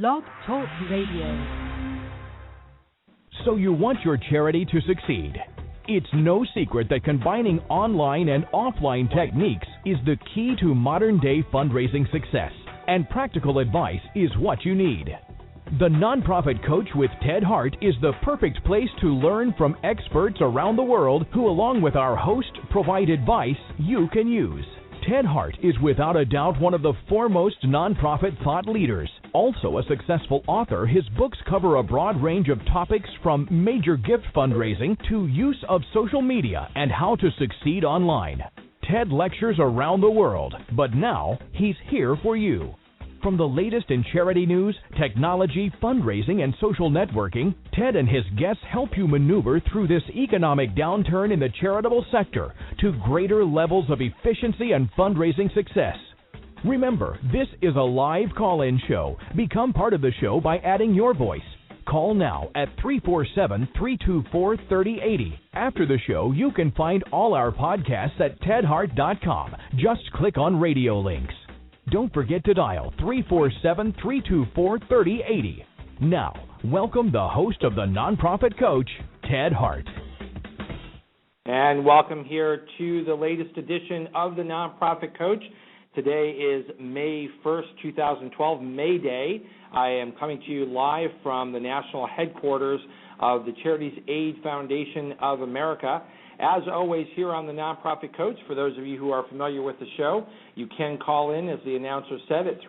Blog Talk Radio. So you want your charity to succeed. It's no secret that combining online and offline techniques is the key to modern-day fundraising success, and practical advice is what you need. The Nonprofit Coach with Ted Hart is the perfect place to learn from experts around the world who, along with our host, provide advice you can use. Ted Hart is without a doubt one of the foremost nonprofit thought leaders. Also a successful author, his books cover a broad range of topics from major gift fundraising to use of social media and how to succeed online. Ted lectures around the world, but now he's here for you. From the latest in charity news, technology, fundraising, and social networking, Ted and his guests help you maneuver through this economic downturn in the charitable sector to greater levels of efficiency and fundraising success. Remember, this is a live call-in show. Become part of the show by adding your voice. Call now at 347-324-3080. After the show, you can find all our podcasts at tedhart.com. Just click on radio links. Don't forget to dial 347-324-3080. Now, welcome the host of the Nonprofit Coach, Ted Hart. And welcome here to the latest edition of the Nonprofit Coach. Today is May 1st, 2012, May Day. I am coming to you live from the national headquarters of the Charities Aid Foundation of America. As always, here on the Nonprofit Coach, for those of you who are familiar with the show, you can call in, as the announcer said, at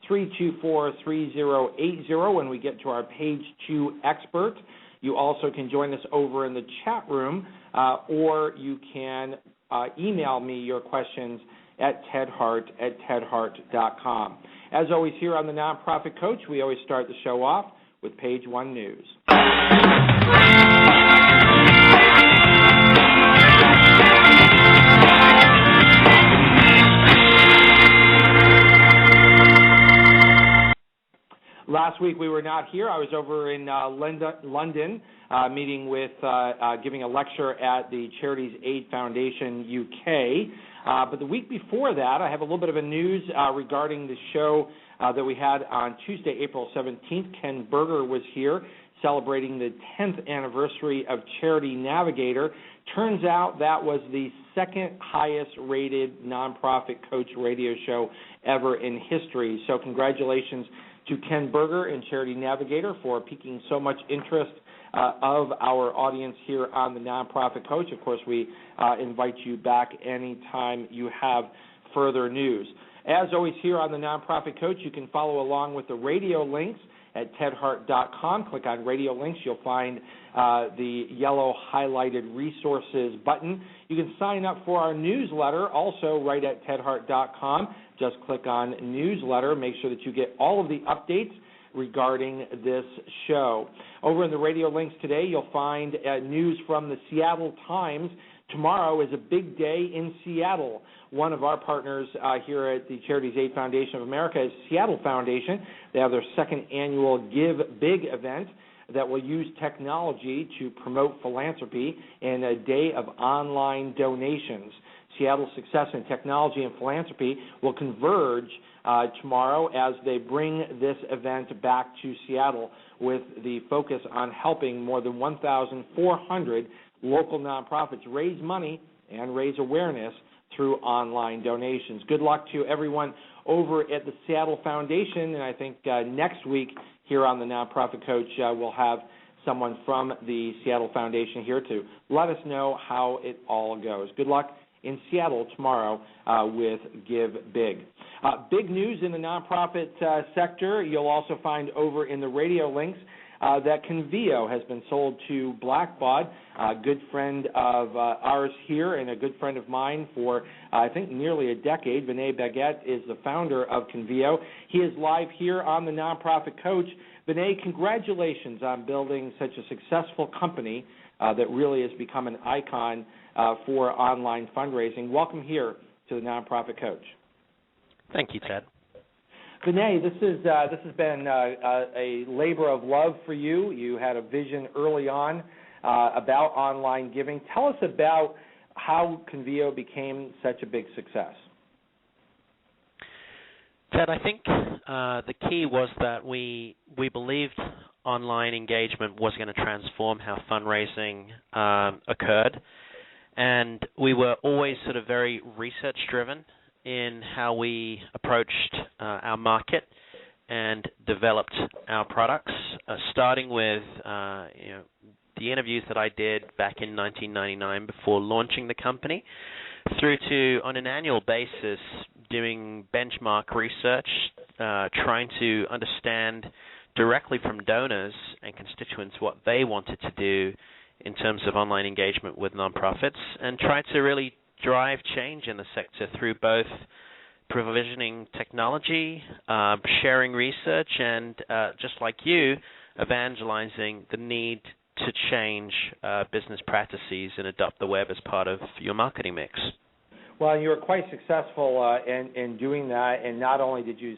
347-324-3080 when we get to our Page 2 expert. You also can join us over in the chat room, or you can email me your questions at tedhart@tedhart.com. As always, here on the Nonprofit Coach, we always start the show off with Page 1 News. Last week we were not here. I was over in London meeting with, giving a lecture at the Charities Aid Foundation UK. But the week before that, I have a little bit of a news regarding the show that we had on Tuesday, April 17th. Ken Berger was here celebrating the 10th anniversary of Charity Navigator. Turns out that was the second highest rated nonprofit coach radio show ever in history. So congratulations to Ken Berger and Charity Navigator for piquing so much interest of our audience here on the Nonprofit Coach. Of course, we invite you back anytime you have further news. As always, here on the Nonprofit Coach, you can follow along with the radio links at tedhart.com. Click on radio links. You'll find the yellow highlighted resources button. You can sign up for our newsletter also right at tedhart.com. Just click on newsletter. Make sure that you get all of the updates regarding this show. Over in the radio links today, you'll find news from the Seattle Times. Tomorrow is a big day in Seattle. One of our partners here at the Charities Aid Foundation of America is Seattle Foundation. They have their second annual Give Big event that will use technology to promote philanthropy in a day of online donations. Seattle's success in technology and philanthropy will converge tomorrow as they bring this event back to Seattle with the focus on helping more than 1,400 local nonprofits raise money and raise awareness through online donations. Good luck to everyone over at the Seattle Foundation, and I think next week here on the Nonprofit Coach we'll have someone from the Seattle Foundation here to let us know how it all goes. Good luck in Seattle tomorrow with Give Big. Big news in the nonprofit sector. You'll also find over in the radio links that Convio has been sold to Blackbaud, a good friend of ours here and a good friend of mine for, I think, nearly a decade. Vinay Baguette is the founder of Convio. He is live here on the Nonprofit Coach. Vinay, congratulations on building such a successful company that really has become an icon for online fundraising. Welcome here to the Nonprofit Coach. Thank you, Ted. Vinay, this has been a labor of love for you. You had a vision early on about online giving. Tell us about how Convio became such a big success. Ted, I think the key was that we believed online engagement was going to transform how fundraising occurred, and we were always sort of very research-driven in how we approached our market and developed our products, starting with the interviews that I did back in 1999 before launching the company, through to, on an annual basis, doing benchmark research, trying to understand directly from donors and constituents what they wanted to do in terms of online engagement with nonprofits, and try to really drive change in the sector through both provisioning technology, sharing research, and just like you, evangelizing the need to change business practices and adopt the web as part of your marketing mix. Well, you were quite successful in doing that, and not only did you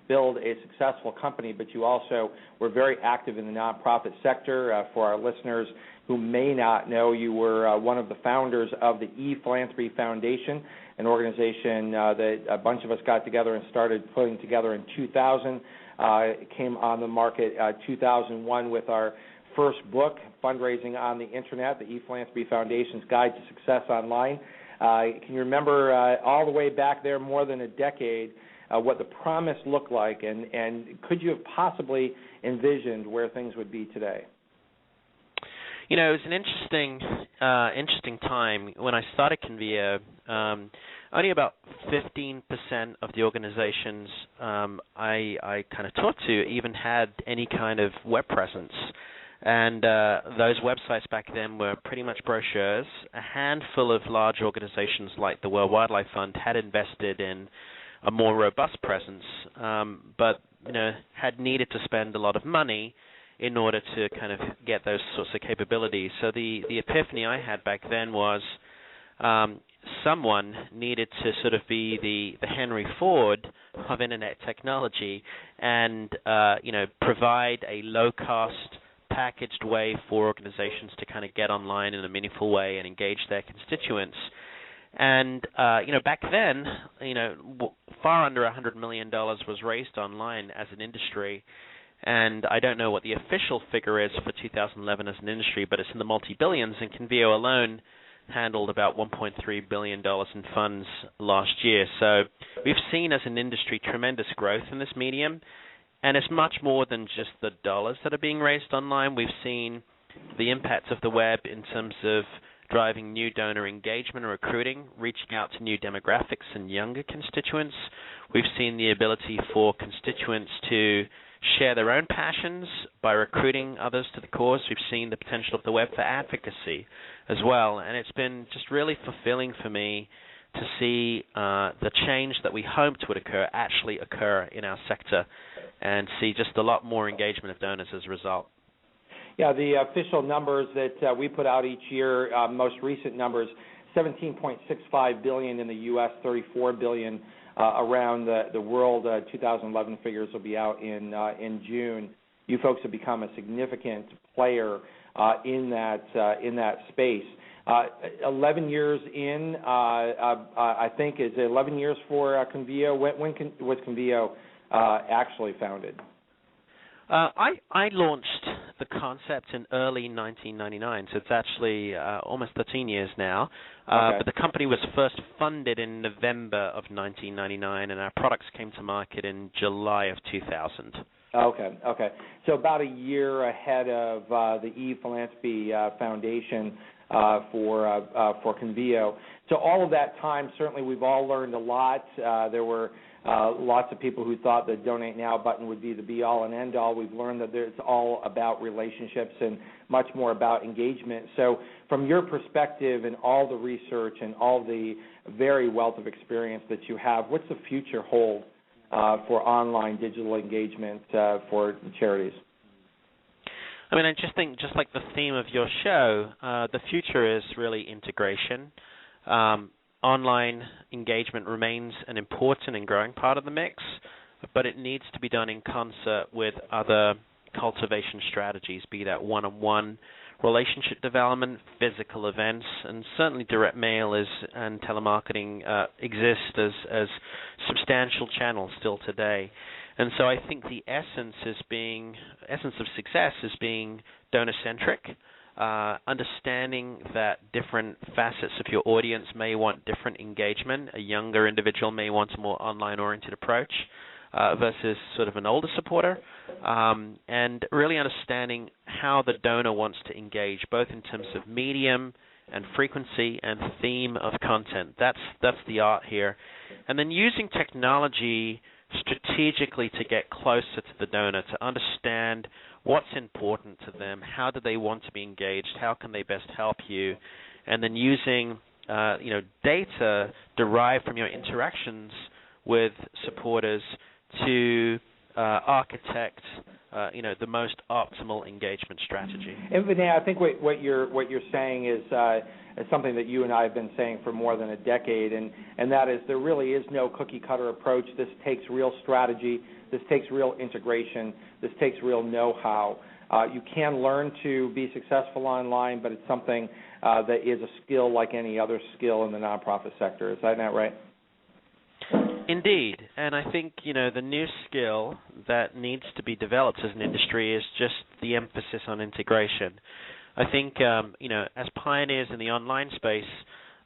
build a successful company, but you also were very active in the nonprofit sector. For our listeners who may not know, you were one of the founders of the E-Philanthropy Foundation, an organization that a bunch of us got together and started putting together in 2000. It came on the market 2001 with our first book, Fundraising on the Internet, the E-Philanthropy Foundation's Guide to Success Online. Can you remember all the way back there, more than a decade, what the promise looked like, and could you have possibly envisioned where things would be today? You know, it was an interesting time. When I started Convio, only about 15% of the organizations I kind of talked to even had any kind of web presence. And those websites back then were pretty much brochures. A handful of large organizations like the World Wildlife Fund had invested in a more robust presence, but had needed to spend a lot of money in order to kind of get those sorts of capabilities. So the epiphany I had back then was someone needed to sort of be the Henry Ford of internet technology and provide a low-cost, packaged way for organizations to kind of get online in a meaningful way and engage their constituents. And back then, far under $100 million was raised online as an industry, and I don't know what the official figure is for 2011 as an industry, but it's in the multi-billions, and Convio alone handled about $1.3 billion in funds last year. So we've seen as an industry tremendous growth in this medium, and it's much more than just the dollars that are being raised online. We've seen the impact of the web in terms of driving new donor engagement and recruiting, reaching out to new demographics and younger constituents. We've seen the ability for constituents to share their own passions by recruiting others to the cause. We've seen the potential of the web for advocacy as well, and it's been just really fulfilling for me to see the change that we hoped would actually occur in our sector, and see just a lot more engagement of donors as a result. Yeah, the official numbers that we put out each year, most recent numbers, $17.65 billion in the U.S., $34 billion around the world. 2011 figures will be out in June. You folks have become a significant player in that space. 11 years in, I think, is it 11 years for Convio? When was Convio actually founded? I launched the concept in early 1999, so it's actually almost 13 years now. Okay. But the company was first funded in November of 1999, and our products came to market in July of 2000. Okay. So about a year ahead of the E-Philanthropy Foundation for Convio. So all of that time, certainly we've all learned a lot. There were lots of people who thought the Donate Now button would be the be-all and end-all. We've learned that it's all about relationships and much more about engagement. So from your perspective and all the research and all the very wealth of experience that you have, what's the future hold for online digital engagement for charities? I mean, I just think, just like the theme of your show, the future is really integration. Online engagement remains an important and growing part of the mix, but it needs to be done in concert with other cultivation strategies, be that one-on-one relationship development, physical events, and certainly direct mail and telemarketing exist as substantial channels still today. And so I think the essence of success is being donor-centric, understanding that different facets of your audience may want different engagement. A younger individual may want a more online-oriented approach versus sort of an older supporter, and really understanding how the donor wants to engage, both in terms of medium and frequency and theme of content. That's the art here. And then using technology strategically to get closer to the donor, to understand what's important to them, how do they want to be engaged, how can they best help you, and then using data derived from your interactions with supporters to architect the most optimal engagement strategy. And Vinay, I think what you're saying is something that you and I have been saying for more than a decade, and that is there really is no cookie-cutter approach. This takes real strategy. This takes real integration. This takes real know-how. You can learn to be successful online, but it's something that is a skill like any other skill in the nonprofit sector. Is that not right? Indeed, and I think the new skill that needs to be developed as an industry is just the emphasis on integration. I think as pioneers in the online space,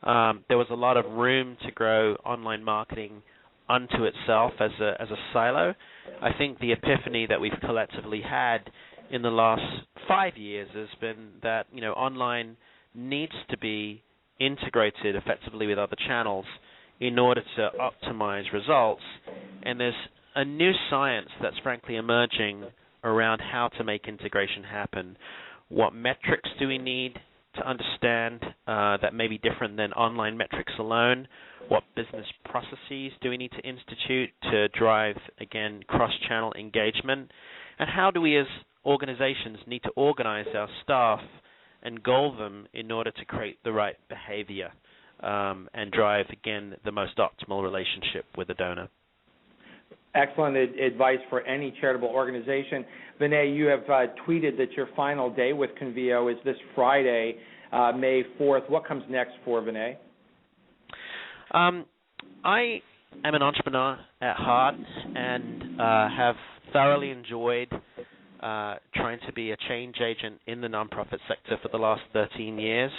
there was a lot of room to grow online marketing unto itself as a silo. I think the epiphany that we've collectively had in the last 5 years has been that online needs to be integrated effectively with other channels in order to optimize results. And there's a new science that's frankly emerging around how to make integration happen. What metrics do we need to understand that may be different than online metrics alone? What business processes do we need to institute to drive, again, cross-channel engagement? And how do we as organizations need to organize our staff and goal them in order to create the right behavior and drive, again, the most optimal relationship with the donor? Excellent advice for any charitable organization. Vinay, you have tweeted that your final day with Convio is this Friday, May 4th. What comes next for Vinay? I am an entrepreneur at Hart and have thoroughly enjoyed trying to be a change agent in the nonprofit sector for the last 13 years,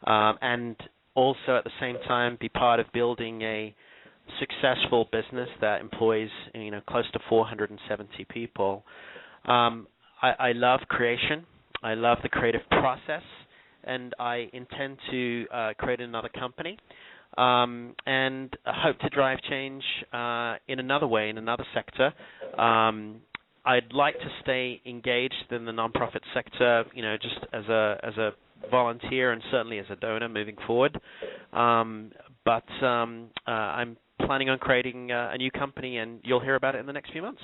and also at the same time be part of building a successful business that employs close to 470 people. I love creation. I love the creative process, and I intend to create another company and hope to drive change in another way, in another sector. I'd like to stay engaged in the nonprofit sector, just as a volunteer and certainly as a donor moving forward. But I'm planning on creating a new company, and you'll hear about it in the next few months.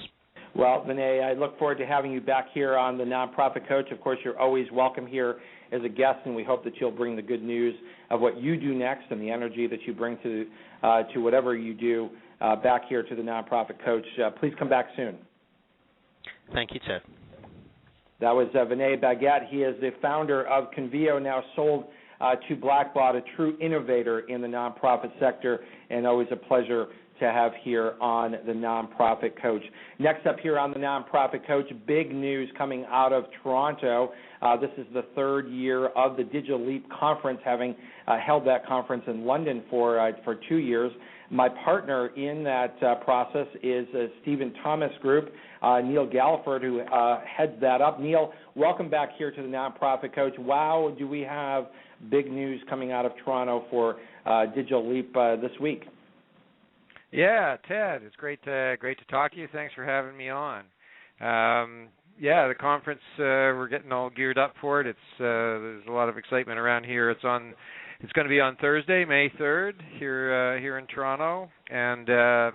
Well, Vinay, I look forward to having you back here on the Nonprofit Coach. Of course, you're always welcome here as a guest, and we hope that you'll bring the good news of what you do next and the energy that you bring to whatever you do back here to the Nonprofit Coach. Please come back soon. Thank you, Ted. That was Vinay Baguette. He is the founder of Convio, now sold to Blackbaud, a true innovator in the nonprofit sector, and always a pleasure to have here on the Nonprofit Coach. Next up here on the Nonprofit Coach, big news coming out of Toronto. This is the third year of the Digital Leap Conference, having held that conference in London for 2 years. My partner in that process is Stephen Thomas Group, Neil Galliford, who heads that up. Neil, welcome back here to the Nonprofit Coach. Wow, do we have big news coming out of Toronto for Digital Leap this week? Yeah, Ted, it's great to talk to you. Thanks for having me on. The conference, we're getting all geared up for it. There's a lot of excitement around here. It's going to be on Thursday, May 3rd, here in Toronto, and I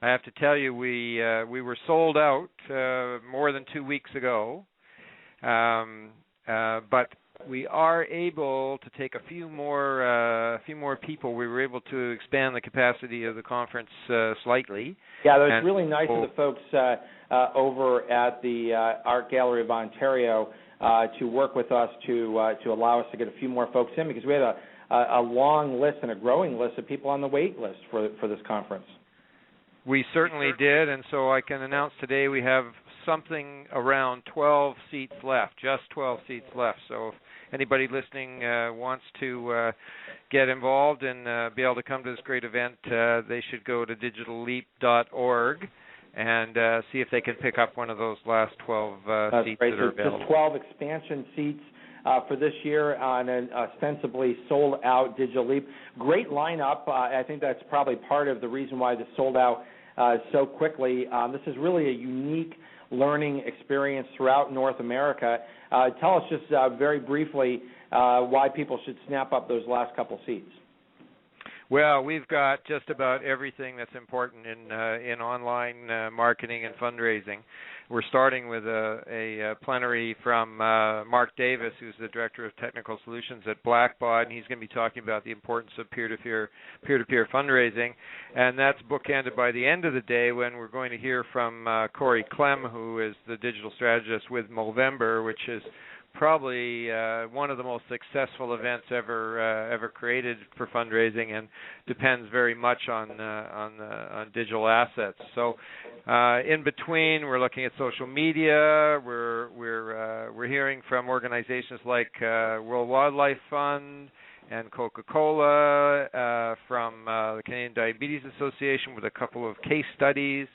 have to tell you, we were sold out more than 2 weeks ago, but we are able to take a few more people. We were able to expand the capacity of the conference slightly. Yeah, that was really nice of the folks over at the Art Gallery of Ontario to work with us to allow us to get a few more folks in, because we had a long list and a growing list of people on the wait list for this conference. We certainly did, and so I can announce today we have something around 12 seats left, just 12 seats left. So if anybody listening wants to get involved and be able to come to this great event, they should go to digitalleap.org and see if they can pick up one of those last 12 seats that are available. Just 12 expansion seats for this year on an ostensibly sold-out Digital Leap. Great lineup. I think that's probably part of the reason why this sold out so quickly. This is really a unique learning experience throughout North America. Tell us just very briefly why people should snap up those last couple seats. Well, we've got just about everything that's important in online marketing and fundraising. We're starting with a plenary from Mark Davis, who's the Director of Technical Solutions at Blackbaud, and he's going to be talking about the importance of peer-to-peer fundraising. And that's bookended by the end of the day when we're going to hear from Corey Clem, who is the digital strategist with Movember, which is probably one of the most successful events ever created for fundraising, and depends very much on digital assets. So in between, we're looking at social media. We're hearing from organizations like World Wildlife Fund and Coca-Cola, from the Canadian Diabetes Association with a couple of case studies.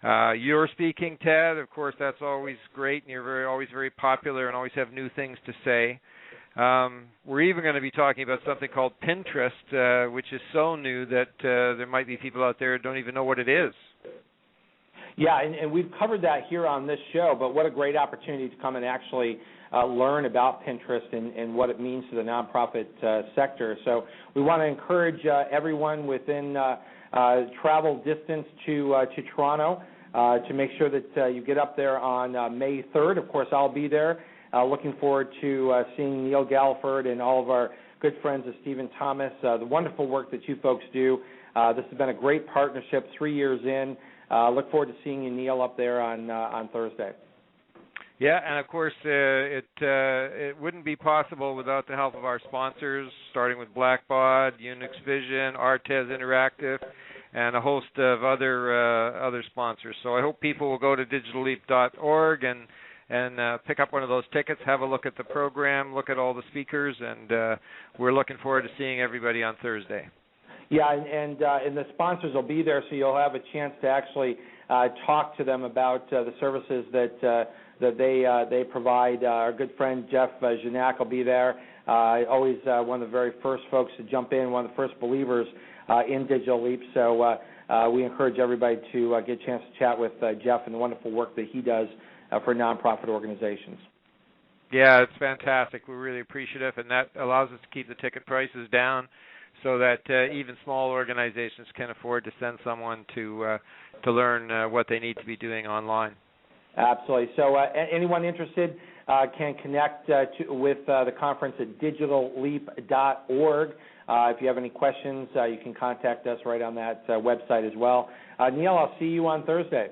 You're speaking, Ted. Of course, that's always great, and you're always very popular and always have new things to say. We're even going to be talking about something called Pinterest, which is so new that there might be people out there who don't even know what it is. Yeah, and we've covered that here on this show, but what a great opportunity to come and actually learn about Pinterest and what it means to the nonprofit sector. So we want to encourage everyone within travel distance to Toronto to make sure that you get up there on May 3rd. Of course, I'll be there. Looking forward to seeing Neil Galliford and all of our good friends of Stephen Thomas, the wonderful work that you folks do. This has been a great partnership 3 years in. Look forward to seeing you, Neil, up there on Thursday. Yeah, and of course, it wouldn't be possible without the help of our sponsors, starting with Blackbaud, Unix Vision, Artez Interactive, and a host of other sponsors. So I hope people will go to digitalleap.org and pick up one of those tickets, have a look at the program, look at all the speakers, and we're looking forward to seeing everybody on Thursday. Yeah, and the sponsors will be there, so you'll have a chance to actually talk to them about the services that they provide. Our good friend Jeff Janak will be there. Always one of the very first folks to jump in, one of the first believers in Digital Leap. So we encourage everybody to get a chance to chat with Jeff and the wonderful work that he does for nonprofit organizations. Yeah, it's fantastic. We're really appreciative, and that allows us to keep the ticket prices down so that even small organizations can afford to send someone to learn what they need to be doing online. Absolutely. So anyone interested can connect with the conference at digitalleap.org. If you have any questions, you can contact us right on that website as well. Neil, I'll see you on Thursday.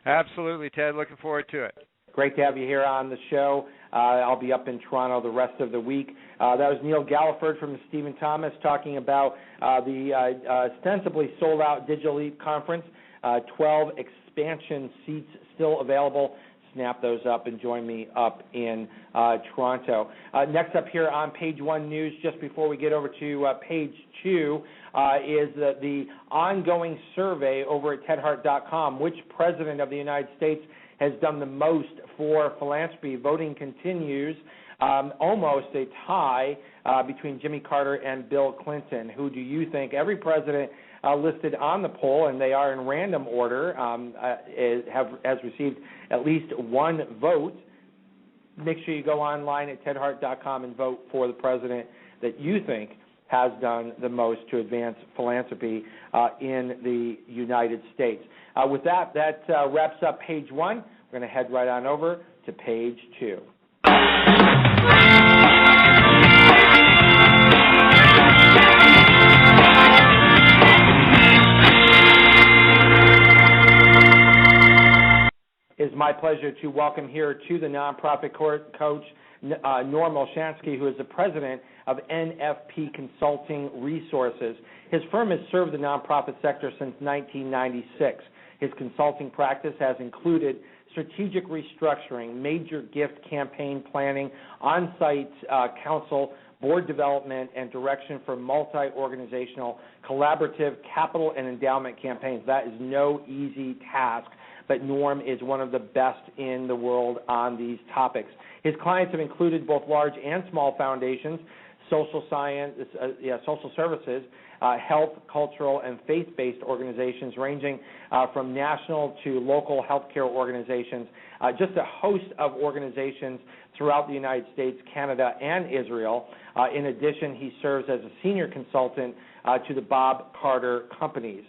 Absolutely, Ted. Looking forward to it. Great to have you here on the show. I'll be up in Toronto the rest of the week. That was Neil Galliford from Stephen Thomas talking about the ostensibly sold-out Digital Leap conference. 12 expansion seats still available. Snap those up and join me up in Toronto. Next up here on Page 1 News, just before we get over to Page 2, is the ongoing survey over at tedhart.com. Which president of the United States has done the most for philanthropy? Voting continues. Almost a tie between Jimmy Carter and Bill Clinton. Who do you think? Every president listed on the poll, and they are in random order, has received at least one vote. Make sure you go online at tedhart.com and vote for the president that you think has done the most to advance philanthropy in the United States. With that wraps up Page 1. We're going to head right on over to Page 2. It's my pleasure to welcome here to the Nonprofit Coach, Norm Olshansky, who is the president of NFP Consulting Resources. His firm has served the nonprofit sector since 1996. His consulting practice has included strategic restructuring, major gift campaign planning, on-site counsel, board development, and direction for multi-organizational, collaborative, capital, and endowment campaigns. That is no easy task, but Norm is one of the best in the world on these topics. His clients have included both large and small foundations, social science, social services, health, cultural, and faith-based organizations ranging from national to local healthcare organizations, just a host of organizations throughout the United States, Canada, and Israel. In addition, he serves as a senior consultant to the Bob Carter Companies.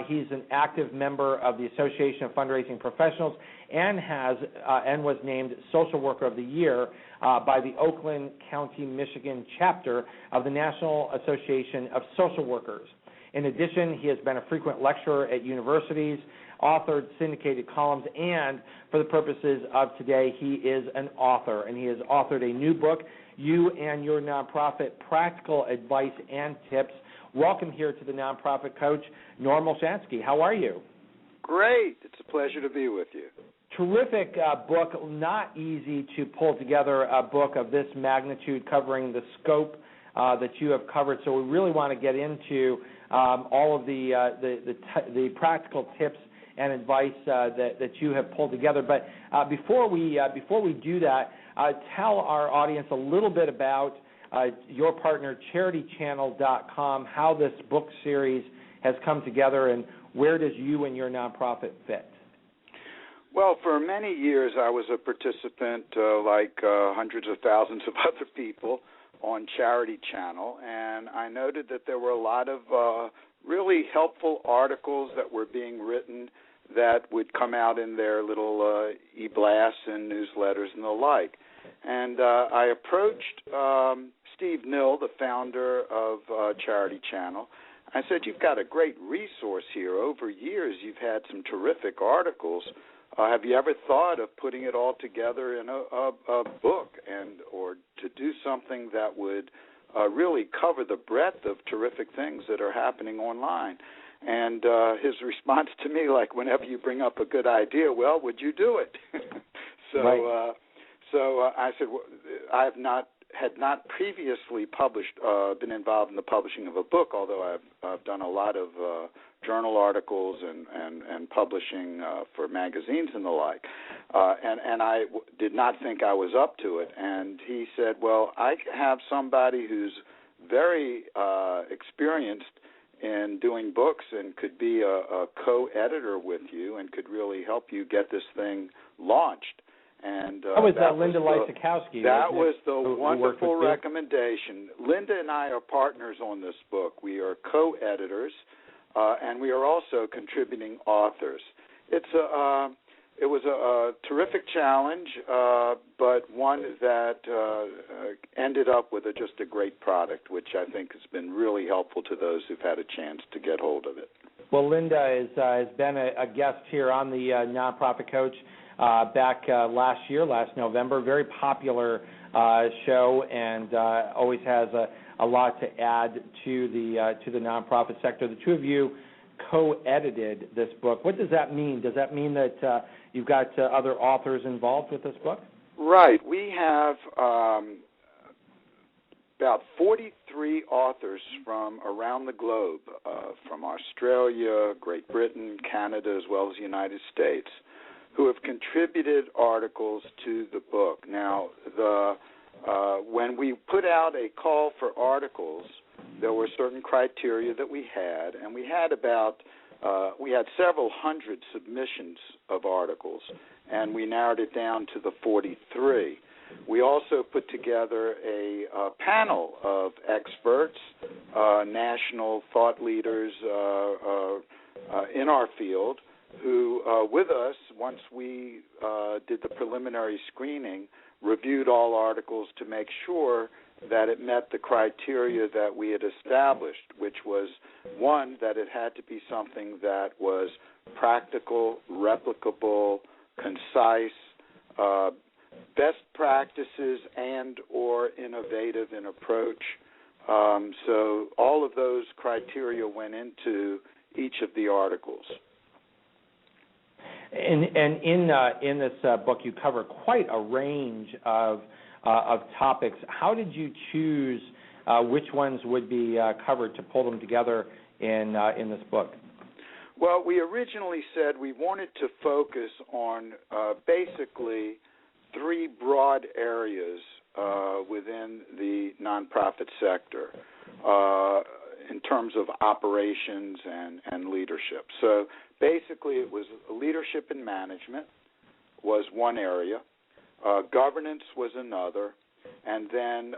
He's an active member of the Association of Fundraising Professionals and was named Social Worker of the Year by the Oakland County, Michigan chapter of the National Association of Social Workers. In addition, he has been a frequent lecturer at universities, authored syndicated columns, and for the purposes of today, he is an author, and he has authored a new book, You and Your Nonprofit, Practical Advice and Tips. Welcome here to the Nonprofit Coach, Norm Olshansky. How are you? Great. It's a pleasure to be with you. Terrific book. Not easy to pull together a book of this magnitude covering the scope that you have covered. So we really want to get into all of the practical tips and advice that you have pulled together. But before we do that, tell our audience a little bit about your partner, CharityChannel.com, how this book series has come together, and where does you and your nonprofit fit? Well, for many years I was a participant, like hundreds of thousands of other people, on Charity Channel, and I noted that there were a lot of really helpful articles that were being written that would come out in their little e-blasts and newsletters and the like. And I approached Steve Nill, the founder of Charity Channel. I said, you've got a great resource here. Over years, you've had some terrific articles. Have you ever thought of putting it all together in a book or to do something that would really cover the breadth of terrific things that are happening online? And his response to me, like whenever you bring up a good idea, well, would you do it? Right. So I said, well, I had not previously been involved in the publishing of a book, although I've done a lot of journal articles and publishing for magazines and the like. And I did not think I was up to it. And he said, well, I have somebody who's very experienced in doing books and could be a co-editor with you and could really help you get this thing launched. And that was Linda Lysakowski. That was the wonderful recommendation. Linda and I are partners on this book. We are co-editors, and we are also contributing authors. It was a terrific challenge, but one that ended up with just a great product, which I think has been really helpful to those who've had a chance to get hold of it. Well, Linda has been a guest here on the Nonprofit Coach back last November. Very popular show, and always has a lot to add to the nonprofit sector. The two of you co-edited this book. What does that mean? Does that mean that you've got other authors involved with this book? Right. We have about 43 authors from around the globe, from Australia, Great Britain, Canada, as well as the United States, who have contributed articles to the book. Now, when we put out a call for articles, there were certain criteria that we had, and we had several hundred submissions of articles, and we narrowed it down to the 43. We also put together a panel of experts, national thought leaders in our field, who, with us, once we did the preliminary screening, reviewed all articles to make sure that it met the criteria that we had established, which was, one, that it had to be something that was practical, replicable, concise, best practices and or innovative in approach. So all of those criteria went into each of the articles. And in this book, you cover quite a range of topics. How did you choose which ones would be covered to pull them together in this book? Well, we originally said we wanted to focus on basically three broad areas within the nonprofit sector in terms of operations and leadership. So basically it was leadership and management was one area, governance was another, and then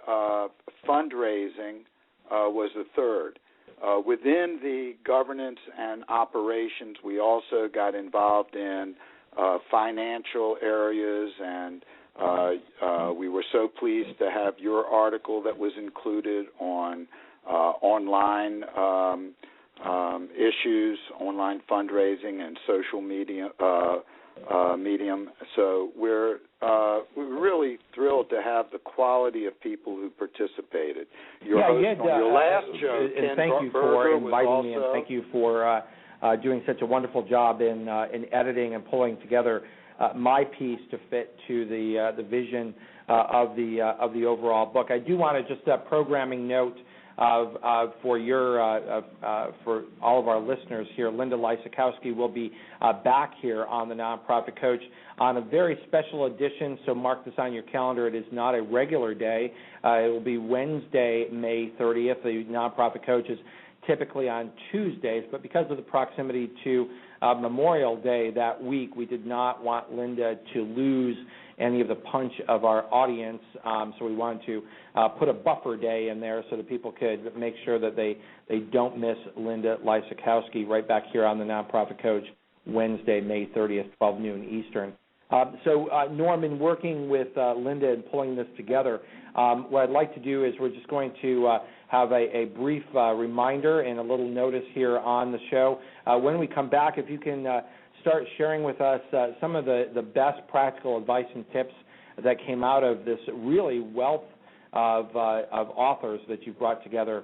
fundraising was a third. Within the governance and operations, we also got involved in financial areas, and we were so pleased to have your article that was included on online issues, online fundraising, and social media medium. So we're really thrilled to have the quality of people who participated. Your host on your last show, and thank you for inviting me, and thank you for doing such a wonderful job in editing and pulling together my piece to fit to the vision of the overall book. I do want to just a programming note for all of our listeners here. Linda Lysakowski will be back here on the Nonprofit Coach on a very special edition, so mark this on your calendar. It is not a regular day. It will be Wednesday, May 30th. The Nonprofit Coach is typically on Tuesdays, but because of the proximity to Memorial Day that week, we did not want Linda to lose any of the punch of our audience, so we wanted to put a buffer day in there so that people could make sure that they don't miss Linda Lysakowski right back here on the Nonprofit Coach, Wednesday, May 30th, 12 noon Eastern. So, Norman, working with Linda and pulling this together, what I'd like to do is we're just going to have a brief reminder and a little notice here on the show. When we come back, if you can start sharing with us some of the best practical advice and tips that came out of this really wealth of authors that you've brought together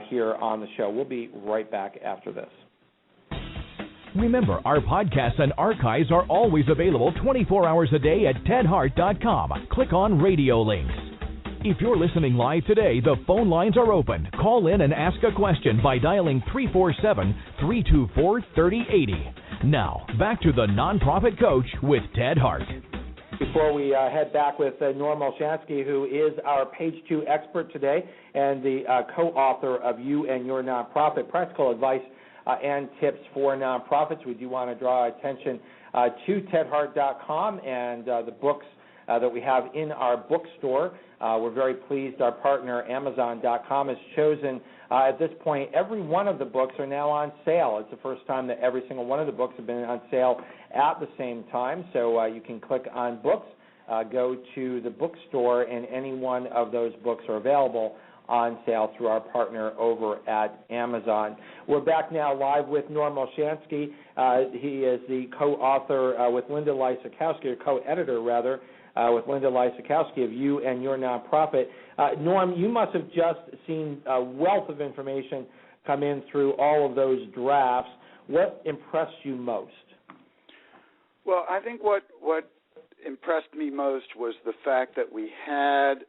here on the show. We'll be right back after this. Remember, our podcasts and archives are always available 24 hours a day at tedhart.com. Click on radio links. If you're listening live today, the phone lines are open. Call in and ask a question by dialing 347-324-3080. Now, back to the Nonprofit Coach with Ted Hart. Before we head back with Norm Olshansky, who is our page 2 expert today and the co-author of You and Your Nonprofit, Practical Advice and Tips for Nonprofits, we do want to draw attention to tedhart.com and the books that we have in our bookstore. We're very pleased our partner Amazon.com has chosen at this point every one of the books are now on sale. It's the first time that every single one of the books have been on sale at the same time. So you can click on books, go to the bookstore, and any one of those books are available on sale through our partner over at Amazon. We're back now live with Norm Olshansky. He is the co-author with Linda Lysakowski, or co-editor rather, with Linda Lysakowski of You and Your Nonprofit. Norm, you must have just seen a wealth of information come in through all of those drafts. What impressed you most? Well, I think what impressed me most was the fact that we had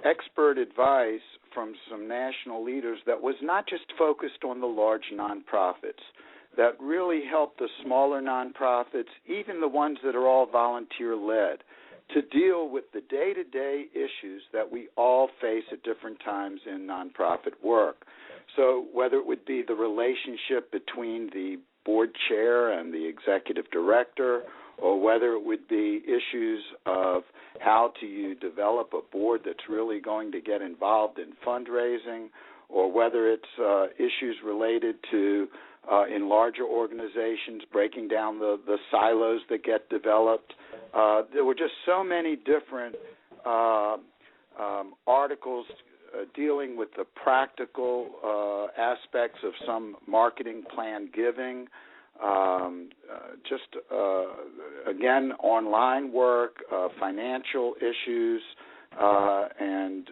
expert advice from some national leaders that was not just focused on the large nonprofits, that really helped the smaller nonprofits, even the ones that are all volunteer-led, to deal with the day-to-day issues that we all face at different times in nonprofit work. So whether it would be the relationship between the board chair and the executive director, or whether it would be issues of how do you develop a board that's really going to get involved in fundraising, or whether it's issues related to, in larger organizations, breaking down the silos that get developed. There were just so many different articles dealing with the practical aspects of some marketing plan giving, again, online work, financial issues, and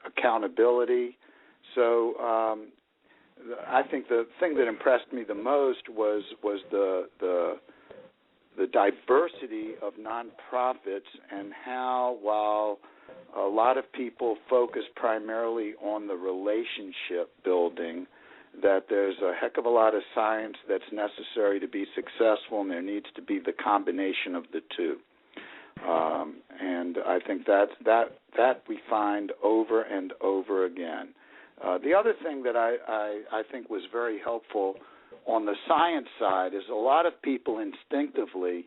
accountability. So I think the thing that impressed me the most was the diversity of nonprofits, and how, while a lot of people focus primarily on the relationship building, that there's a heck of a lot of science that's necessary to be successful, and there needs to be the combination of the two. And I think that we find over and over again. The other thing that I think was very helpful on the science side is a lot of people instinctively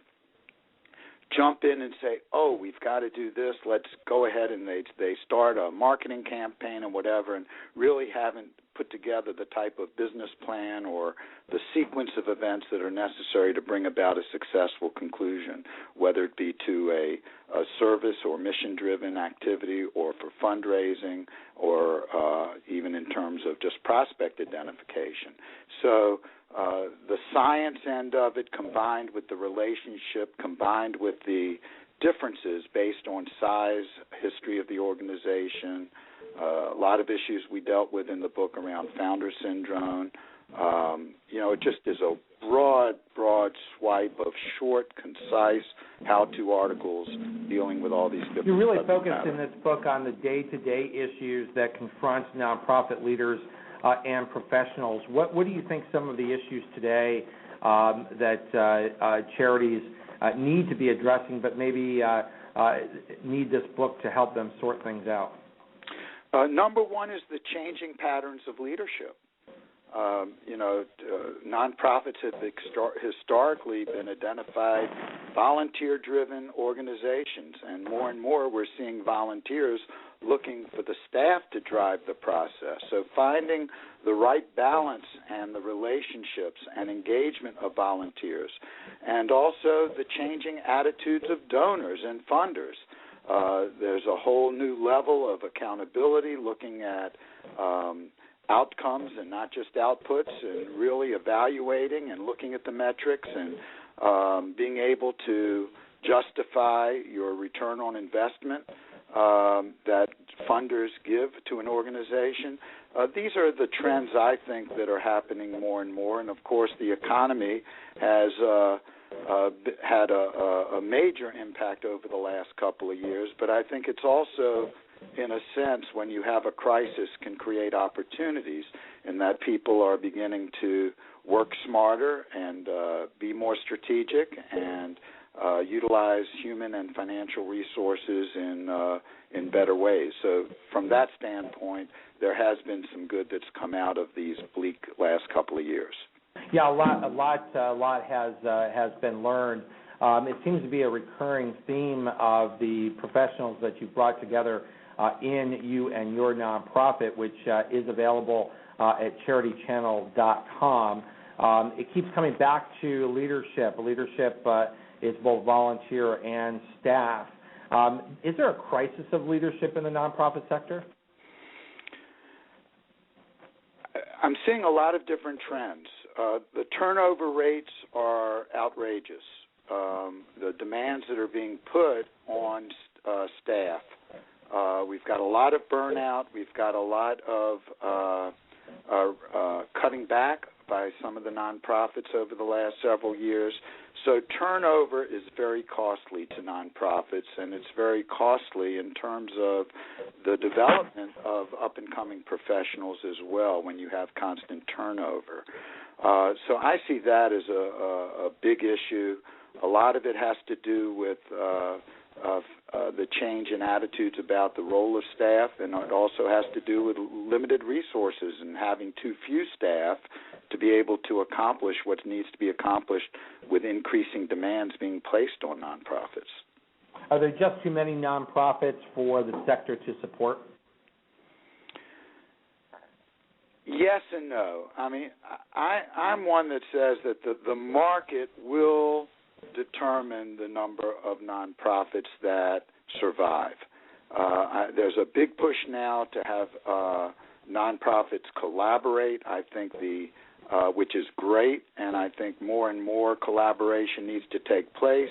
jump in and say, oh, we've got to do this, let's go ahead, and they start a marketing campaign and whatever, and really haven't put together the type of business plan or the sequence of events that are necessary to bring about a successful conclusion, whether it be to a service or mission-driven activity, or for fundraising, or even in terms of just prospect identification. So the science end of it, combined with the relationship, combined with the differences based on size, history of the organization, a lot of issues we dealt with in the book around founder syndrome. It just is a broad swipe of short, concise, how-to articles dealing with all these different. You're really focused in this book on the day-to-day issues that confront nonprofit leaders and professionals. What do you think some of the issues today that charities need to be addressing, but maybe need this book to help them sort things out? Number one is the changing patterns of leadership. Nonprofits have historically been identified volunteer-driven organizations, and more we're seeing volunteers looking for the staff to drive the process. So finding the right balance and the relationships and engagement of volunteers, and also the changing attitudes of donors and funders. There's a whole new level of accountability, looking at outcomes and not just outputs, and really evaluating and looking at the metrics, and being able to justify your return on investment that funders give to an organization. These are the trends, I think, that are happening more and more. And, of course, the economy has had a major impact over the last couple of years. But I think it's also, in a sense, when you have a crisis, can create opportunities, in that people are beginning to work smarter and be more strategic, and utilize human and financial resources in better ways. So from that standpoint, there has been some good that's come out of these bleak last couple of years. Yeah, a lot has been learned. It seems to be a recurring theme of the professionals that you've brought together in you and your nonprofit, which is available at CharityChannel.com. It keeps coming back to leadership. Leadership is both volunteer and staff. Is there a crisis of leadership in the nonprofit sector? I'm seeing a lot of different trends. The turnover rates are outrageous. The demands that are being put on staff. We've got a lot of burnout. We've got a lot of cutting back by some of the nonprofits over the last several years. So turnover is very costly to nonprofits, and it's very costly in terms of the development of up-and-coming professionals as well when you have constant turnover. So I see that as a big issue. A lot of it has to do with the change in attitudes about the role of staff, and it also has to do with limited resources and having too few staff to be able to accomplish what needs to be accomplished with increasing demands being placed on nonprofits. Are there just too many nonprofits for the sector to support? Yes and no. I mean, I'm one that says that the market will determine the number of nonprofits that survive. There's a big push now to have nonprofits collaborate. I think the which is great, and I think more and more collaboration needs to take place.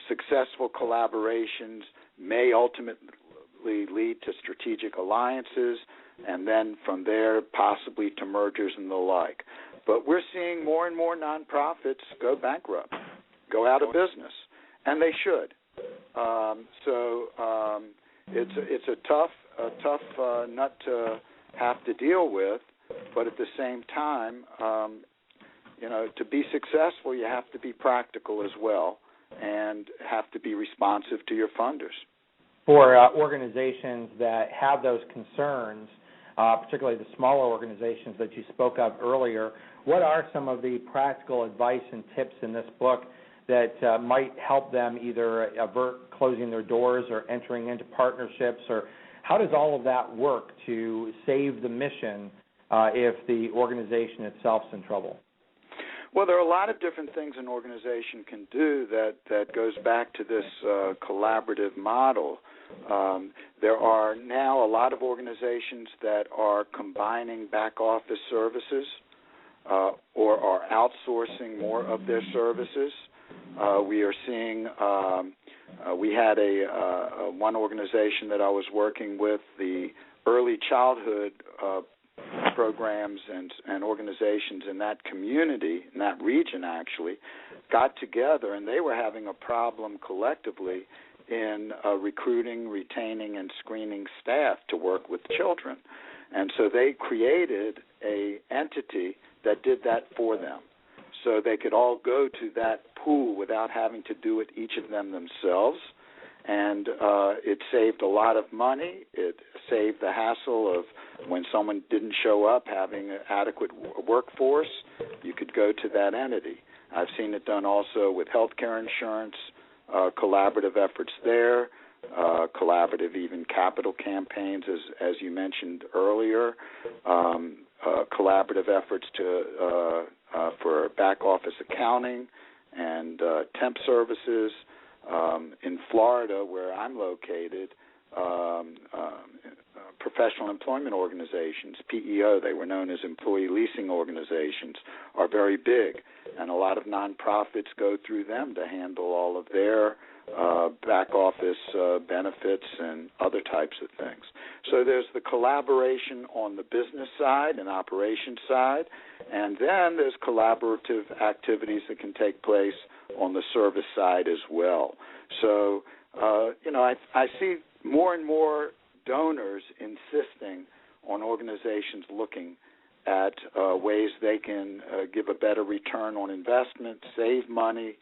Successful collaborations may ultimately lead to strategic alliances, and then from there possibly to mergers and the like. But we're seeing more and more nonprofits go bankrupt, go out of business, and they should. It's a tough nut to have to deal with, but at the same time, to be successful, you have to be practical as well and have to be responsive to your funders. For organizations that have those concerns, particularly the smaller organizations that you spoke of earlier, what are some of the practical advice and tips in this book that might help them either avert closing their doors or entering into partnerships, or how does all of that work to save the mission if the organization itself is in trouble? Well, there are a lot of different things an organization can do that goes back to this collaborative model. There are now a lot of organizations that are combining back office services or are outsourcing more of their services. We are seeing, we had one organization that I was working with, the early childhood programs and organizations in that community, in that region actually, got together, and they were having a problem collectively in recruiting, retaining, and screening staff to work with children. And so they created an entity that did that for them. So they could all go to that pool without having to do it each of them themselves. And it saved a lot of money. It saved the hassle of when someone didn't show up, having an adequate workforce, you could go to that entity. I've seen it done also with healthcare insurance, collaborative efforts there, collaborative even capital campaigns, as you mentioned earlier, collaborative efforts for back office accounting and temp services. In Florida, where I'm located, professional employment organizations, PEO, they were known as employee leasing organizations, are very big, and a lot of nonprofits go through them to handle all of their back office benefits and other types of things. So there's the collaboration on the business side and operations side, and then there's collaborative activities that can take place on the service side as well. So, I see more and more donors insisting on organizations looking at ways they can give a better return on investment, save money,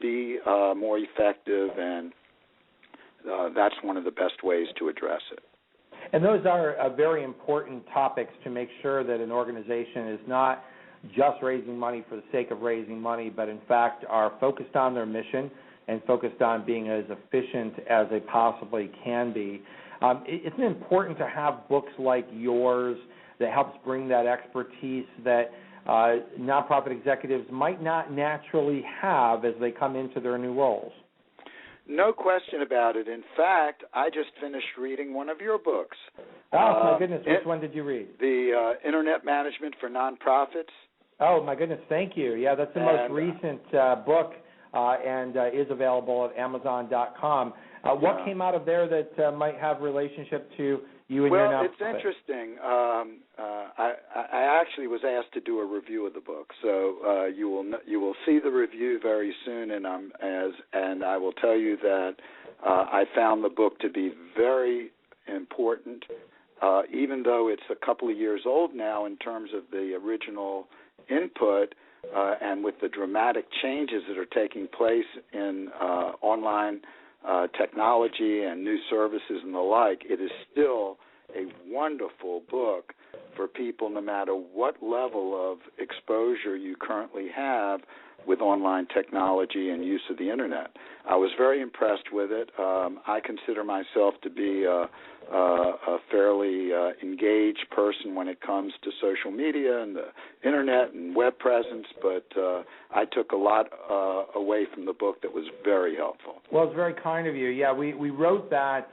be more effective, and that's one of the best ways to address it. And those are very important topics to make sure that an organization is not just raising money for the sake of raising money, but in fact are focused on their mission and focused on being as efficient as they possibly can be. It's important to have books like yours that helps bring that expertise that nonprofit executives might not naturally have as they come into their new roles. No question about it. In fact, I just finished reading one of your books. Oh, my goodness. Which one did you read? The Internet Management for Nonprofits. Oh, my goodness. Thank you. Yeah, that's the most recent book and is available at Amazon.com. What came out of there that might have relationship to you and your nonprofit? Well, it's interesting. I actually was asked to do a review of the book, so you will see the review very soon, and I will tell you that I found the book to be very important, even though it's a couple of years old now in terms of the original input, and with the dramatic changes that are taking place in online technology and new services and the like. It is still a wonderful book for people no matter what level of exposure you currently have with online technology and use of the Internet. I was very impressed with it. I consider myself to be a fairly engaged person when it comes to social media and the Internet and web presence, but I took a lot away from the book that was very helpful. Well, it's very kind of you. Yeah, we wrote that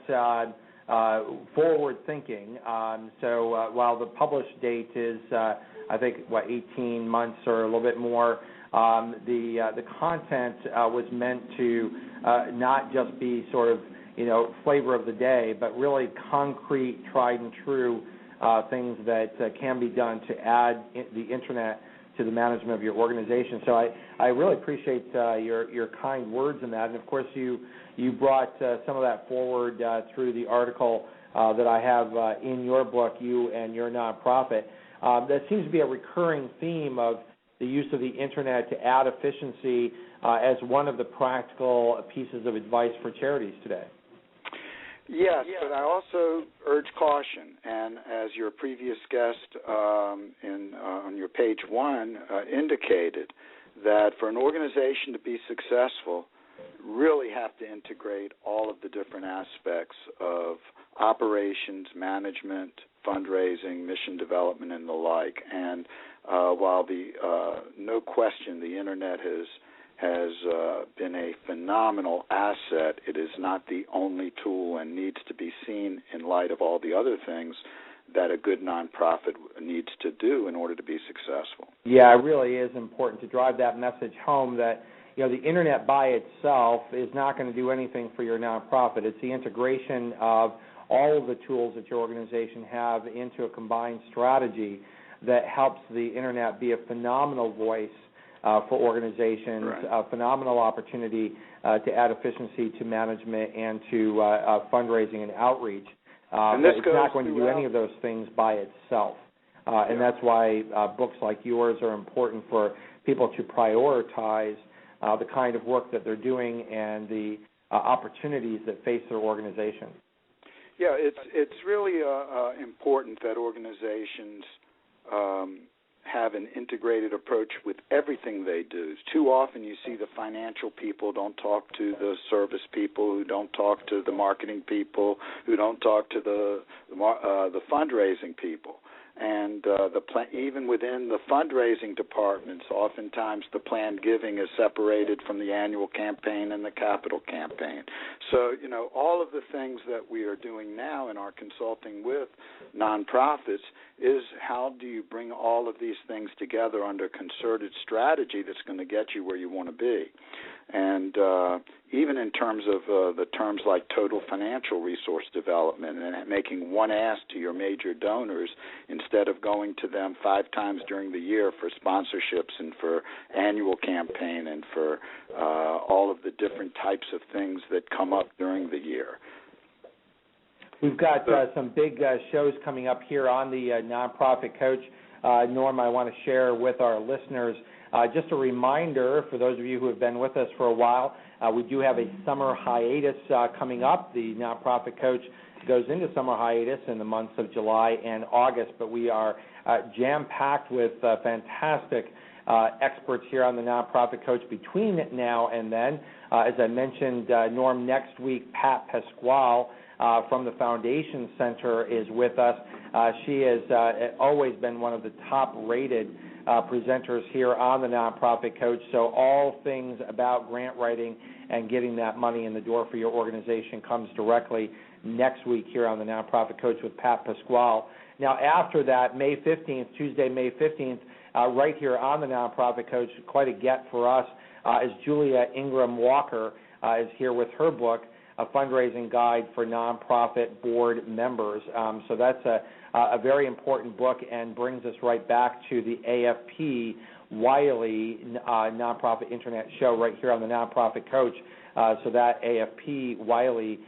forward thinking. So while the published date is, I think, 18 months or a little bit more, the content was meant to not just be sort of, flavor of the day, but really concrete, tried and true things that can be done to add the Internet to the management of your organization. So I really appreciate your kind words in that. And, of course, you brought some of that forward through the article that I have in your book, You and Your Nonprofit. That seems to be a recurring theme of the use of the Internet to add efficiency as one of the practical pieces of advice for charities today. Yes, but I also urge caution. And as your previous guest on your page 1 indicated, that for an organization to be successful, really have to integrate all of the different aspects of operations, management, fundraising, mission development, and the like. And while no question the Internet has been a phenomenal asset, it is not the only tool and needs to be seen in light of all the other things that a good nonprofit needs to do in order to be successful. Yeah, it really is important to drive that message home that the Internet by itself is not going to do anything for your nonprofit. It's the integration of all of the tools that your organization have into a combined strategy that helps the Internet be a phenomenal voice for organizations, right. A phenomenal opportunity to add efficiency to management and to fundraising and outreach. And it's not going to do any of those things by itself. And that's why books like yours are important for people to prioritize the kind of work that they're doing and the opportunities that face their organization. Yeah, it's really important that organizations have an integrated approach with everything they do. Too often you see the financial people don't talk to the service people, who don't talk to the marketing people, who don't talk to the fundraising people. And even within the fundraising departments, oftentimes the planned giving is separated from the annual campaign and the capital campaign. So, all of the things that we are doing now in our consulting with nonprofits is how do you bring all of these things together under concerted strategy that's going to get you where you want to be. And even in terms of the terms like total financial resource development and making one ask to your major donors instead of going to them 5 times during the year for sponsorships and for annual campaign and for all of the different types of things that come up during the year. We've got some big shows coming up here on the Nonprofit Coach. Norm, I want to share with our listeners just a reminder for those of you who have been with us for a while, we do have a summer hiatus coming up. The Nonprofit Coach goes into summer hiatus in the months of July and August, but we are jam-packed with fantastic experts here on the Nonprofit Coach between now and then. As I mentioned, Norm, next week, Pat Pasquale from the Foundation Center is with us. She has always been one of the top-rated presenters here on the Nonprofit Coach, so all things about grant writing and getting that money in the door for your organization comes directly next week here on the Nonprofit Coach with Pat Pasquale. Now, after that, May 15th, Tuesday, May 15th, right here on the Nonprofit Coach, quite a get for us, is Julia Ingram Walker is here with her book, A Fundraising Guide for Nonprofit Board Members. So that's a very important book and brings us right back to the AFP Wiley Nonprofit Internet Show right here on the Nonprofit Coach. So that AFP Wiley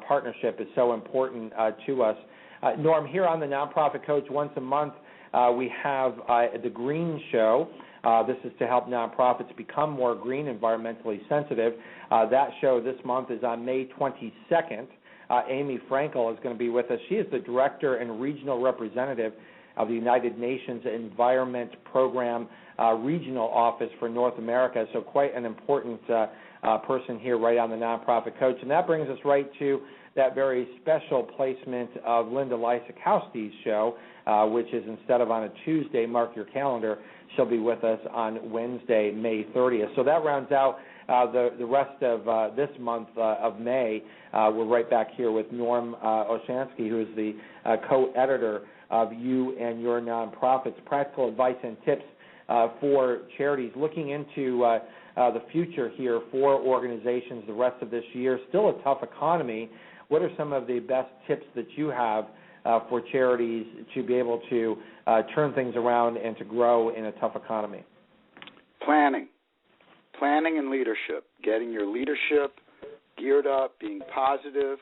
partnership is so important to us. Norm, here on the Nonprofit Coach once a month, we have the Green Show. This is to help nonprofits become more green, environmentally sensitive. That show this month is on May 22nd. Amy Frankel is going to be with us. She is the Director and Regional Representative of the United Nations Environment Program Regional Office for North America, so quite an important person here right on the Nonprofit Coach. And that brings us right to that very special placement of Linda Lysakowski's show, which is instead of on a Tuesday, mark your calendar, she'll be with us on Wednesday, May 30th. So that rounds out the rest of this month of May, we're right back here with Norm Olshansky, who is the co-editor of You and Your Nonprofits, Practical Advice and Tips for Charities, looking into the future here for organizations the rest of this year. Still a tough economy. What are some of the best tips that you have for charities to be able to turn things around and to grow in a tough economy? Planning and leadership, getting your leadership geared up, being positive,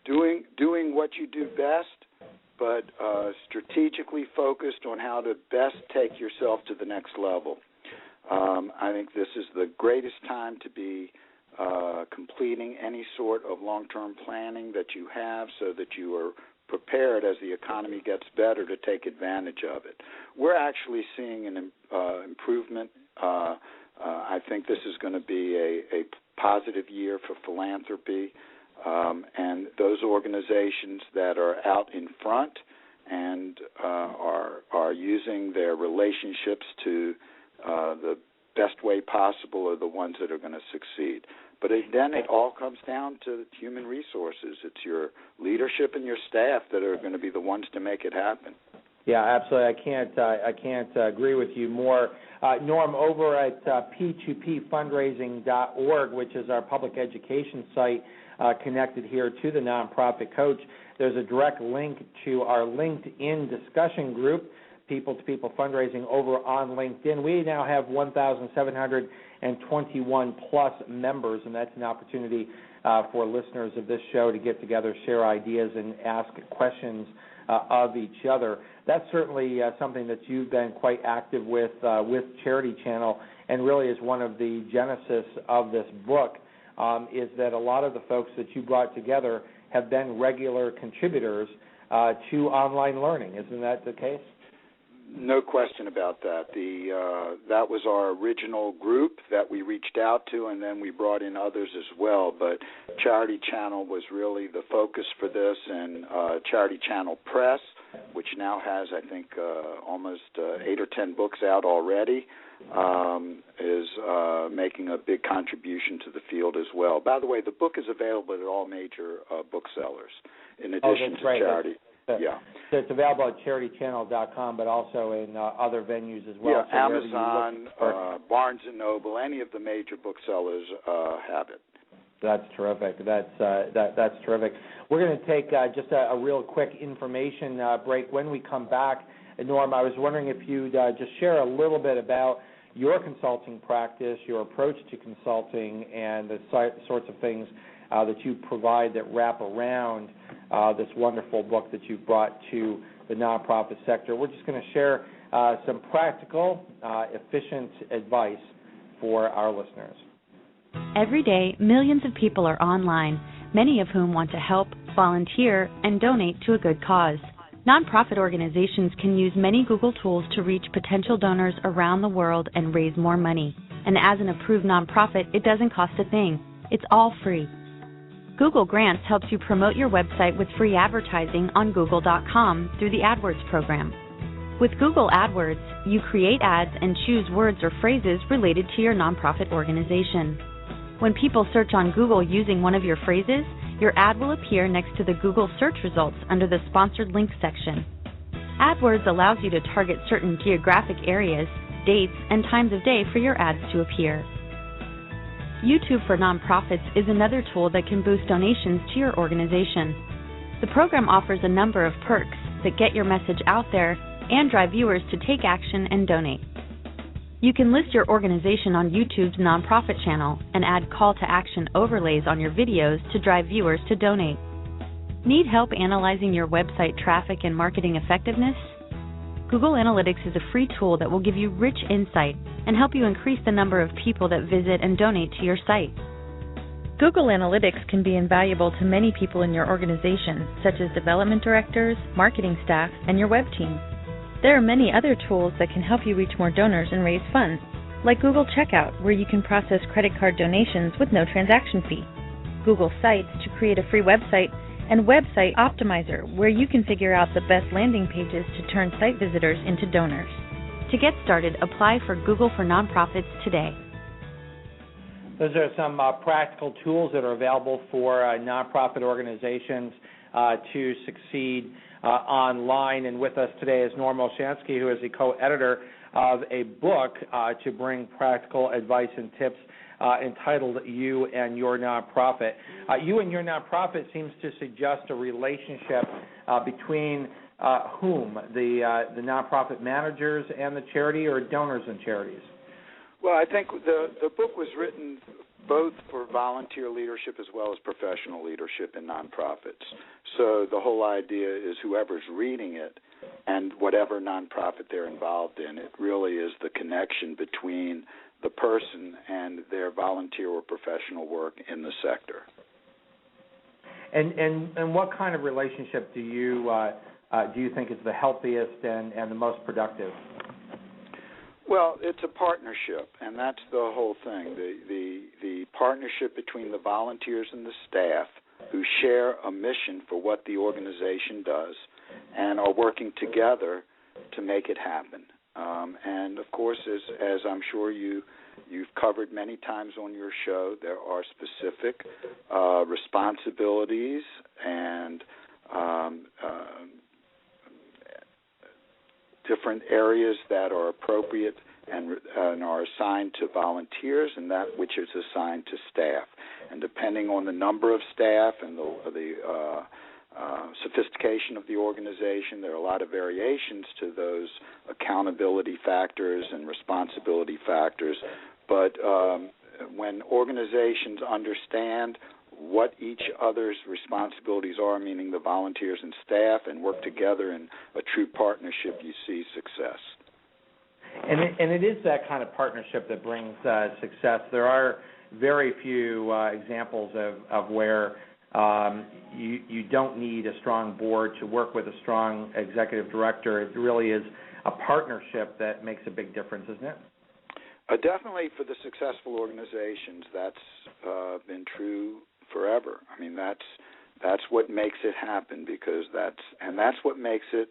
doing what you do best, but strategically focused on how to best take yourself to the next level. I think this is the greatest time to be completing any sort of long-term planning that you have so that you are prepared as the economy gets better to take advantage of it. We're actually seeing an improvement. I think this is going to be a positive year for philanthropy, and those organizations that are out in front and are using their relationships to the best way possible are the ones that are going to succeed. But then it all comes down to human resources. It's your leadership and your staff that are going to be the ones to make it happen. Yeah, absolutely. I can't agree with you more. Norm, over at p2pfundraising.org, which is our public education site connected here to the Nonprofit Coach, there's a direct link to our LinkedIn discussion group, People to People Fundraising, over on LinkedIn. We now have 1,721 plus members, and that's an opportunity for listeners of this show to get together, share ideas, and ask questions of each other. That's certainly something that you've been quite active with Charity Channel, and really is one of the genesis of this book, is that a lot of the folks that you brought together have been regular contributors to online learning. Isn't that the case? No question about that. That was our original group that we reached out to, and then we brought in others as well. But Charity Channel was really the focus for this, and CharityChannel Press, which now has, I think, almost 8 or 10 books out already, is making a big contribution to the field as well. By the way, the book is available at all major booksellers, in addition to Charity. Yeah. So it's available at charitychannel.com, but also in other venues as well. Yeah, so Amazon, Barnes & Noble, any of the major booksellers have it. That's terrific. That's terrific. We're going to take just a real quick information break. When we come back, Norm, I was wondering if you'd just share a little bit about your consulting practice, your approach to consulting, and the sorts of things that you provide that wrap around this wonderful book that you've brought to the nonprofit sector. We're just going to share some practical, efficient advice for our listeners. Every day, millions of people are online, many of whom want to help, volunteer, and donate to a good cause. Nonprofit organizations can use many Google tools to reach potential donors around the world and raise more money. And as an approved nonprofit, it doesn't cost a thing. It's all free. Google Grants helps you promote your website with free advertising on Google.com through the AdWords program. With Google AdWords, you create ads and choose words or phrases related to your nonprofit organization. When people search on Google using one of your phrases, your ad will appear next to the Google search results under the Sponsored Links section. AdWords allows you to target certain geographic areas, dates, and times of day for your ads to appear. YouTube for Nonprofits is another tool that can boost donations to your organization. The program offers a number of perks that get your message out there and drive viewers to take action and donate. You can list your organization on YouTube's nonprofit channel and add call to action overlays on your videos to drive viewers to donate. Need help analyzing your website traffic and marketing effectiveness? Google Analytics is a free tool that will give you rich insight and help you increase the number of people that visit and donate to your site. Google Analytics can be invaluable to many people in your organization, such as development directors, marketing staff, and your web team. There are many other tools that can help you reach more donors and raise funds, like Google Checkout, where you can process credit card donations with no transaction fee, Google Sites to create a free website, and Website Optimizer, where you can figure out the best landing pages to turn site visitors into donors. To get started, apply for Google for Nonprofits today. Those are some practical tools that are available for nonprofit organizations to succeed online. And with us today is Norm Olshansky, who is the co-editor of a book to bring practical advice and tips entitled You and Your Nonprofit. You and Your Nonprofit seems to suggest a relationship between whom? The nonprofit managers and the charity, or donors and charities? Well, I think the book was written both for volunteer leadership as well as professional leadership in nonprofits. So the whole idea is whoever's reading it and whatever nonprofit they're involved in, it really is the connection between the person and their volunteer or professional work in the sector. And what kind of relationship do you think is the healthiest and the most productive? Well, it's a partnership, and that's the whole thing. The partnership between the volunteers and the staff who share a mission for what the organization does and are working together to make it happen. And, of course, as I'm sure you've covered many times on your show, there are specific responsibilities and different areas that are appropriate and are assigned to volunteers, and that which is assigned to staff. And depending on the number of staff and the sophistication of the organization, there are a lot of variations to those accountability factors and responsibility factors. But when organizations understand what each other's responsibilities are, meaning the volunteers and staff, and work together in a true partnership, you see success. And it is that kind of partnership that brings success. There are very few examples of where you don't need a strong board to work with a strong executive director. It really is a partnership that makes a big difference, isn't it? Definitely for the successful organizations, that's been true forever. I mean, that's what makes it happen, because that's what makes it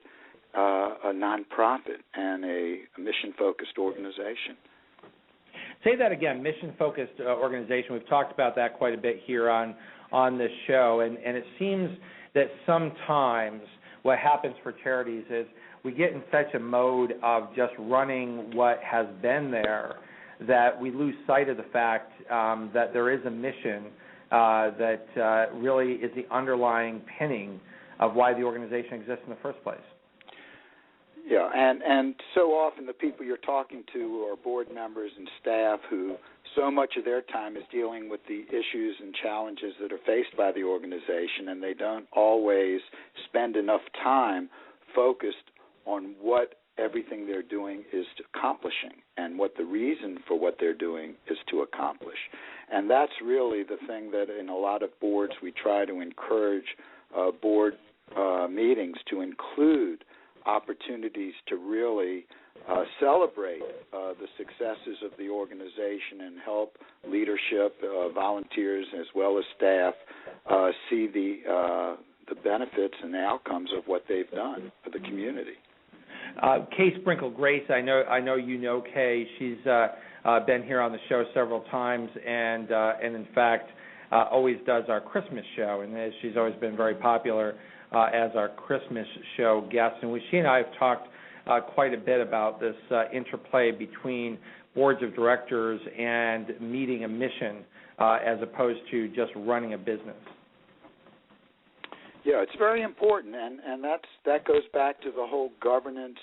a nonprofit and a mission-focused organization. Say that again, mission-focused organization. We've talked about that quite a bit here on this show, and it seems that sometimes what happens for charities is we get in such a mode of just running what has been there that we lose sight of the fact that there is a mission that really is the underlying pinning of why the organization exists in the first place. Yeah, and so often the people you're talking to are board members and staff who so much of their time is dealing with the issues and challenges that are faced by the organization, and they don't always spend enough time focused on what everything they're doing is accomplishing and what the reason for what they're doing is to accomplish. And that's really the thing that in a lot of boards we try to encourage board meetings to include opportunities to really celebrate the successes of the organization and help leadership, volunteers, as well as staff see the benefits and the outcomes of what they've done for the community. Kay Sprinkle-Grace, I know you know Kay. She's been here on the show several times, and in fact always does our Christmas show, and she's always been very popular as our Christmas show guest. And she and I have talked quite a bit about this interplay between boards of directors and meeting a mission as opposed to just running a business. Yeah, it's very important, and that goes back to the whole governance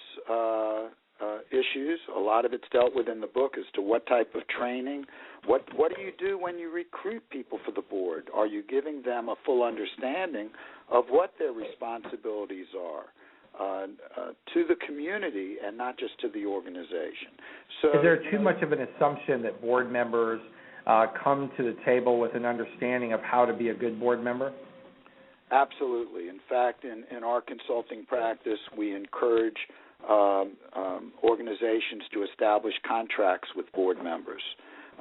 issues. A lot of it's dealt with in the book as to what type of training. What do you do when you recruit people for the board? Are you giving them a full understanding of what their responsibilities are to the community and not just to the organization? So, is there too much of an assumption that board members come to the table with an understanding of how to be a good board member? Absolutely. In fact, in our consulting practice, we encourage organizations to establish contracts with board members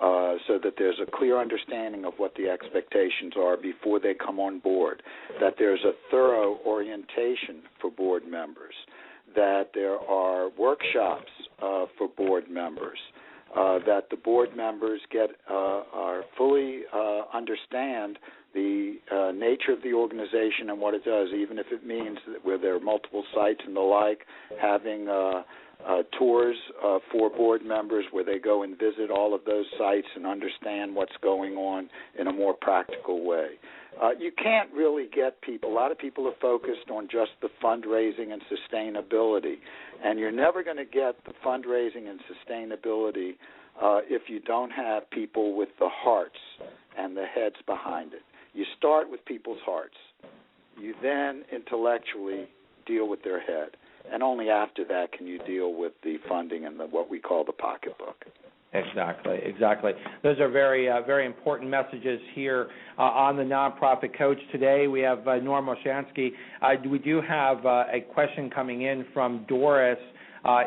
so that there's a clear understanding of what the expectations are before they come on board, that there's a thorough orientation for board members, that there are workshops for board members, that the board members are fully understand the nature of the organization and what it does, even if it means that where there are multiple sites and the like, having tours for board members where they go and visit all of those sites and understand what's going on in a more practical way. You can't really get people. A lot of people are focused on just the fundraising and sustainability, and you're never going to get the fundraising and sustainability if you don't have people with the hearts and the heads behind it. You start with people's hearts. You then intellectually deal with their head, and only after that can you deal with the funding and what we call the pocketbook. Exactly. Those are very, very important messages here on the Nonprofit Coach today. We have Norm Olshansky. We do have a question coming in from Doris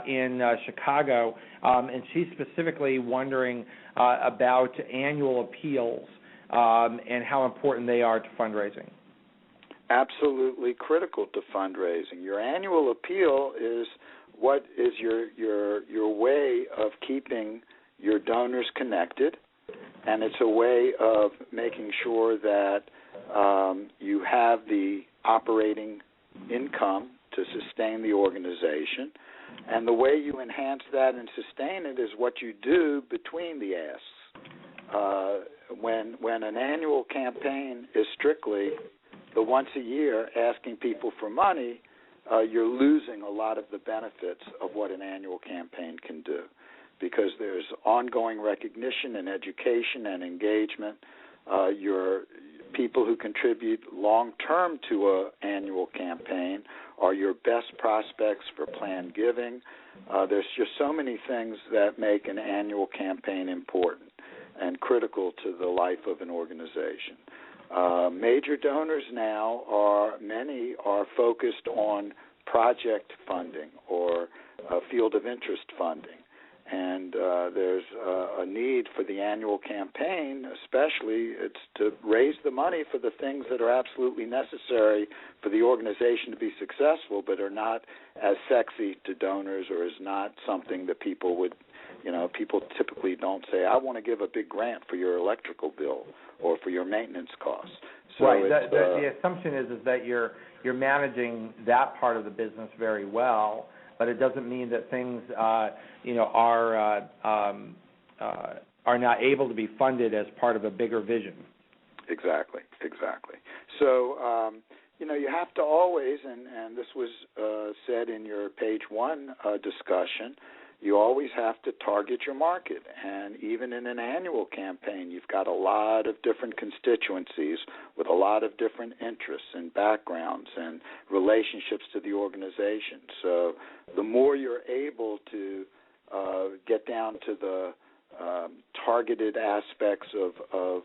in Chicago, and she's specifically wondering about annual appeals and how important they are to fundraising. Absolutely critical to fundraising. Your annual appeal is what is your way of keeping your donors connected, and it's a way of making sure that you have the operating income to sustain the organization. And the way you enhance that and sustain it is what you do between the asks. When an annual campaign is strictly the once a year asking people for money, you're losing a lot of the benefits of what an annual campaign can do, because there's ongoing recognition and education and engagement. Your people who contribute long-term to an annual campaign are your best prospects for planned giving. There's just so many things that make an annual campaign important and critical to the life of an organization. Major donors now many are focused on project funding or field of interest funding. And there's a need for the annual campaign, especially it's to raise the money for the things that are absolutely necessary for the organization to be successful, but are not as sexy to donors or is not something that people would, people typically don't say, I want to give a big grant for your electrical bill or for your maintenance costs. So right. The assumption is that you're managing that part of the business very well, but it doesn't mean that things, are not able to be funded as part of a bigger vision. Exactly. So, you have to always, and this was said in your page 1 discussion, you always have to target your market. And even in an annual campaign, you've got a lot of different constituencies with a lot of different interests and backgrounds and relationships to the organization. So the more you're able to get down to the targeted aspects of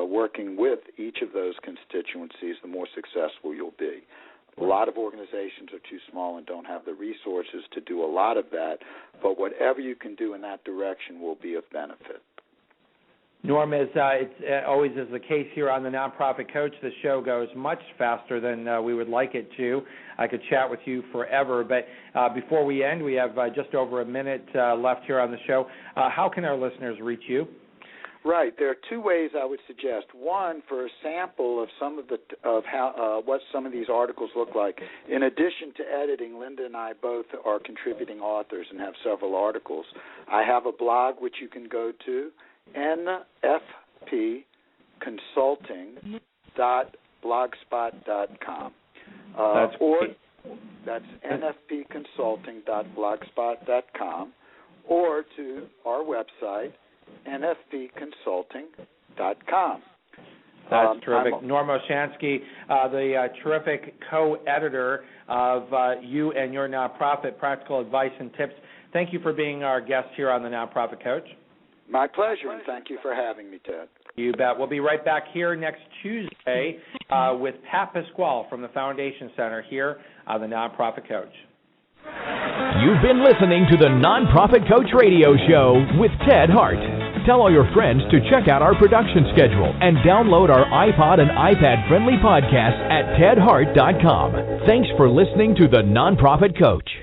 working with each of those constituencies, the more successful you'll be. A lot of organizations are too small and don't have the resources to do a lot of that, but whatever you can do in that direction will be of benefit. Norm, as it always is the case here on the Nonprofit Coach, the show goes much faster than we would like it to. I could chat with you forever, but before we end, we have just over a minute left here on the show. How can our listeners reach you? Right. There are 2 ways I would suggest. One, for a sample of some of what some of these articles look like. In addition to editing, Linda and I both are contributing authors and have several articles. I have a blog which you can go to, nfpconsulting.blogspot.com. That's nfpconsulting.blogspot.com, or to our website, nfpconsulting.com. That's terrific. Norm Olshansky, the terrific co-editor of you and your nonprofit, Practical Advice and Tips. Thank you for being our guest here on the Nonprofit Coach. My pleasure, and thank you for having me, Ted. You bet. We'll be right back here next Tuesday with Pat Pasquale from the Foundation Center here on the Nonprofit Coach. You've been listening to the Nonprofit Coach Radio Show with Ted Hart. Tell all your friends to check out our production schedule and download our iPod and iPad-friendly podcast at tedhart.com. Thanks for listening to the Nonprofit Coach.